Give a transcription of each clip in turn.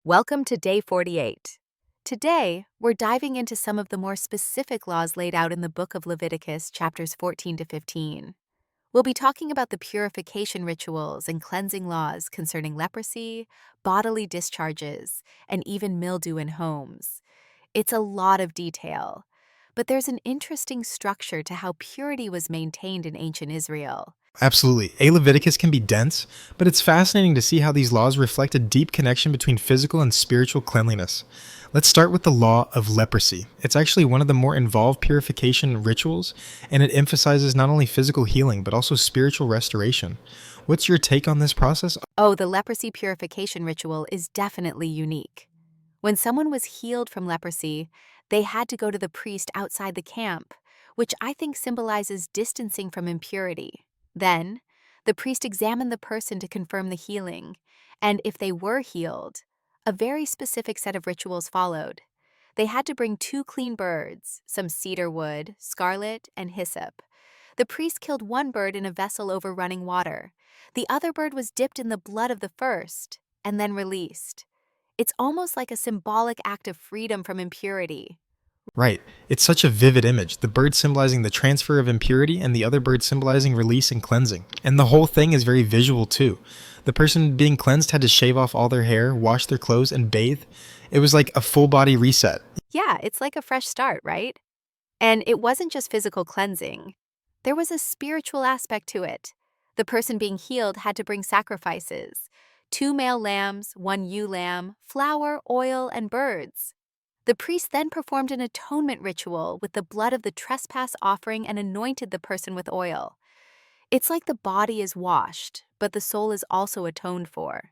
Welcome to Day 48. Today, we're diving into some of the more specific laws laid out in the book of Leviticus, chapters 14 to 15. We'll be talking about the purification rituals and cleansing laws concerning leprosy, bodily discharges, and even mildew in homes. It's a lot of detail, but there's an interesting structure to how purity was maintained in ancient Israel. Absolutely. A Leviticus can be dense, but it's fascinating to see how these laws reflect a deep connection between physical and spiritual cleanliness. Let's start with the law of leprosy. It's actually one of the more involved purification rituals, and it emphasizes not only physical healing, but also spiritual restoration. What's your take on this process? Oh, the leprosy purification ritual is definitely unique. When someone was healed from leprosy, they had to go to the priest outside the camp, which I think symbolizes distancing from impurity. Then, the priest examined the person to confirm the healing, and if they were healed, a very specific set of rituals followed. They had to bring 2 clean birds, some cedarwood, scarlet, and hyssop. The priest killed one bird in a vessel over running water. The other bird was dipped in the blood of the first, and then released. It's almost like a symbolic act of freedom from impurity. Right. It's such a vivid image, the bird symbolizing the transfer of impurity and the other bird symbolizing release and cleansing. And the whole thing is very visual too. The person being cleansed had to shave off all their hair, wash their clothes, and bathe. It was like a full body reset. Yeah, it's like a fresh start, right? And it wasn't just physical cleansing. There was a spiritual aspect to it. The person being healed had to bring sacrifices: 2 male lambs, 1 ewe lamb, flour, oil, and birds. The priest then performed an atonement ritual with the blood of the trespass offering and anointed the person with oil. It's like the body is washed, but the soul is also atoned for.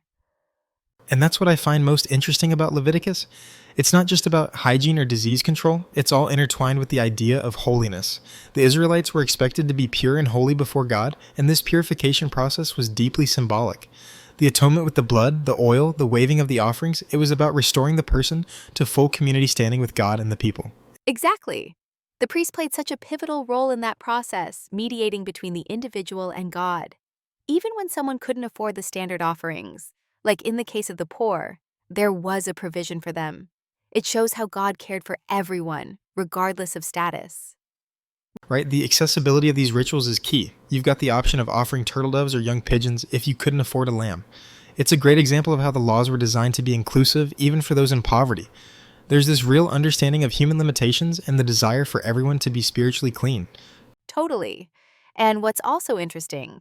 And that's what I find most interesting about Leviticus. It's not just about hygiene or disease control, it's all intertwined with the idea of holiness. The Israelites were expected to be pure and holy before God, and this purification process was deeply symbolic. The atonement with the blood, the oil, the waving of the offerings, it was about restoring the person to full community standing with God and the people. Exactly. The priest played such a pivotal role in that process, mediating between the individual and God. Even when someone couldn't afford the standard offerings, like in the case of the poor, there was a provision for them. It shows how God cared for everyone, regardless of status. Right? The accessibility of these rituals is key. You've got the option of offering turtle doves or young pigeons if you couldn't afford a lamb. It's a great example of how the laws were designed to be inclusive even for those in poverty. There's this real understanding of human limitations and the desire for everyone to be spiritually clean. Totally. And what's also interesting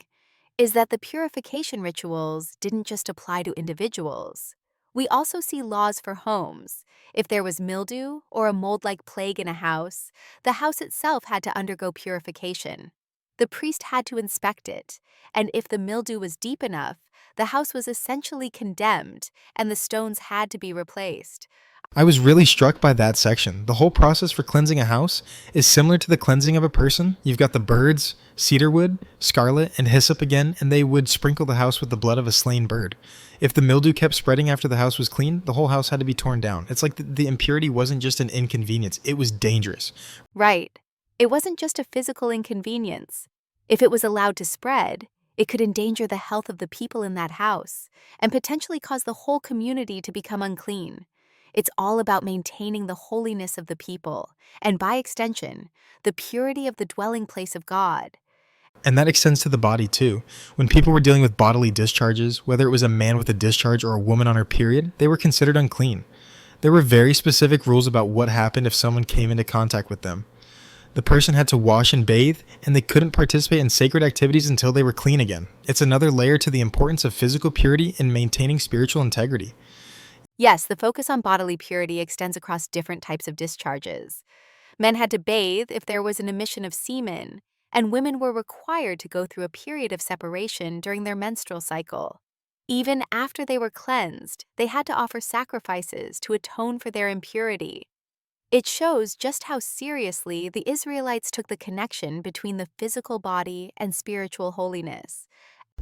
is that the purification rituals didn't just apply to individuals. We also see laws for homes. If there was mildew or a mold-like plague in a house, the house itself had to undergo purification. The priest had to inspect it, and if the mildew was deep enough, the house was essentially condemned, and the stones had to be replaced. I was really struck by that section. The whole process for cleansing a house is similar to the cleansing of a person. You've got the birds, cedarwood, scarlet, and hyssop again, and they would sprinkle the house with the blood of a slain bird. If the mildew kept spreading after the house was cleaned, the whole house had to be torn down. It's like the impurity wasn't just an inconvenience, it was dangerous. Right. It wasn't just a physical inconvenience. If it was allowed to spread, it could endanger the health of the people in that house and potentially cause the whole community to become unclean. It's all about maintaining the holiness of the people, and by extension, the purity of the dwelling place of God. And that extends to the body too. When people were dealing with bodily discharges, whether it was a man with a discharge or a woman on her period, they were considered unclean. There were very specific rules about what happened if someone came into contact with them. The person had to wash and bathe, and they couldn't participate in sacred activities until they were clean again. It's another layer to the importance of physical purity in maintaining spiritual integrity. Yes, the focus on bodily purity extends across different types of discharges. Men had to bathe if there was an emission of semen, and women were required to go through a period of separation during their menstrual cycle. Even after they were cleansed, they had to offer sacrifices to atone for their impurity. It shows just how seriously the Israelites took the connection between the physical body and spiritual holiness.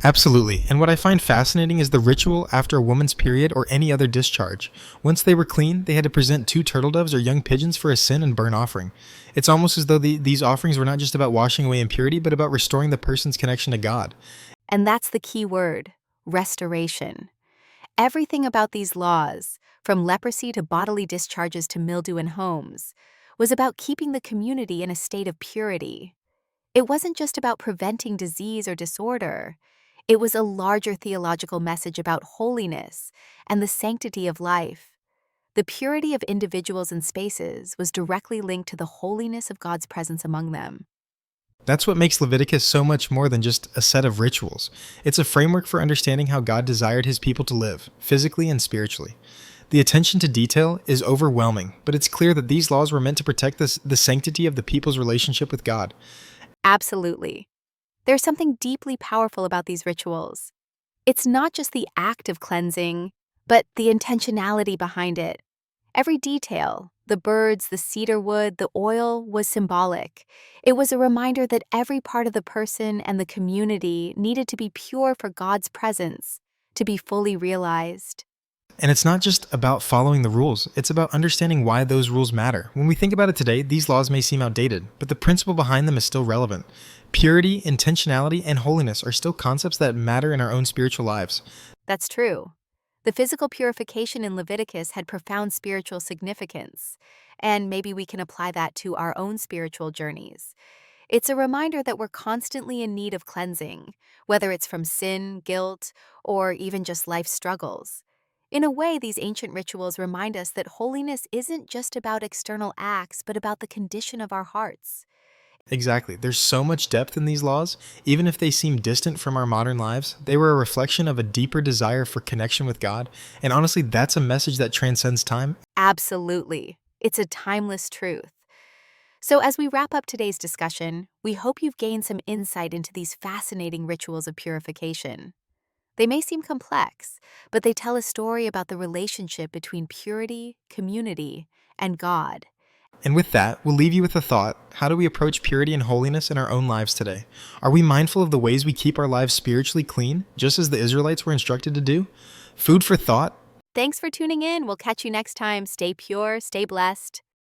Absolutely, and what I find fascinating is the ritual after a woman's period or any other discharge. Once they were clean, they had to present 2 turtle doves or young pigeons for a sin and burnt offering. It's almost as though these offerings were not just about washing away impurity, but about restoring the person's connection to God. And that's the key word: restoration. Everything about these laws, from leprosy to bodily discharges to mildew in homes, was about keeping the community in a state of purity. It wasn't just about preventing disease or disorder. It was a larger theological message about holiness and the sanctity of life. The purity of individuals and spaces was directly linked to the holiness of God's presence among them. That's what makes Leviticus so much more than just a set of rituals. It's a framework for understanding how God desired his people to live, physically and spiritually. The attention to detail is overwhelming, but it's clear that these laws were meant to protect the sanctity of the people's relationship with God. Absolutely. There's something deeply powerful about these rituals. It's not just the act of cleansing, but the intentionality behind it. Every detail, the birds, the cedarwood, the oil, was symbolic. It was a reminder that every part of the person and the community needed to be pure for God's presence, to be fully realized. And it's not just about following the rules, it's about understanding why those rules matter. When we think about it today, these laws may seem outdated, but the principle behind them is still relevant. Purity, intentionality, and holiness are still concepts that matter in our own spiritual lives. That's true. The physical purification in Leviticus had profound spiritual significance, and maybe we can apply that to our own spiritual journeys. It's a reminder that we're constantly in need of cleansing, whether it's from sin, guilt, or even just life struggles. In a way, these ancient rituals remind us that holiness isn't just about external acts, but about the condition of our hearts. Exactly. There's so much depth in these laws. Even if they seem distant from our modern lives, they were a reflection of a deeper desire for connection with God. And honestly, that's a message that transcends time. Absolutely. It's a timeless truth. So, as we wrap up today's discussion, we hope you've gained some insight into these fascinating rituals of purification. They may seem complex, but they tell a story about the relationship between purity, community, and God. And with that, we'll leave you with a thought. How do we approach purity and holiness in our own lives today? Are we mindful of the ways we keep our lives spiritually clean, just as the Israelites were instructed to do? Food for thought. Thanks for tuning in. We'll catch you next time. Stay pure, stay blessed.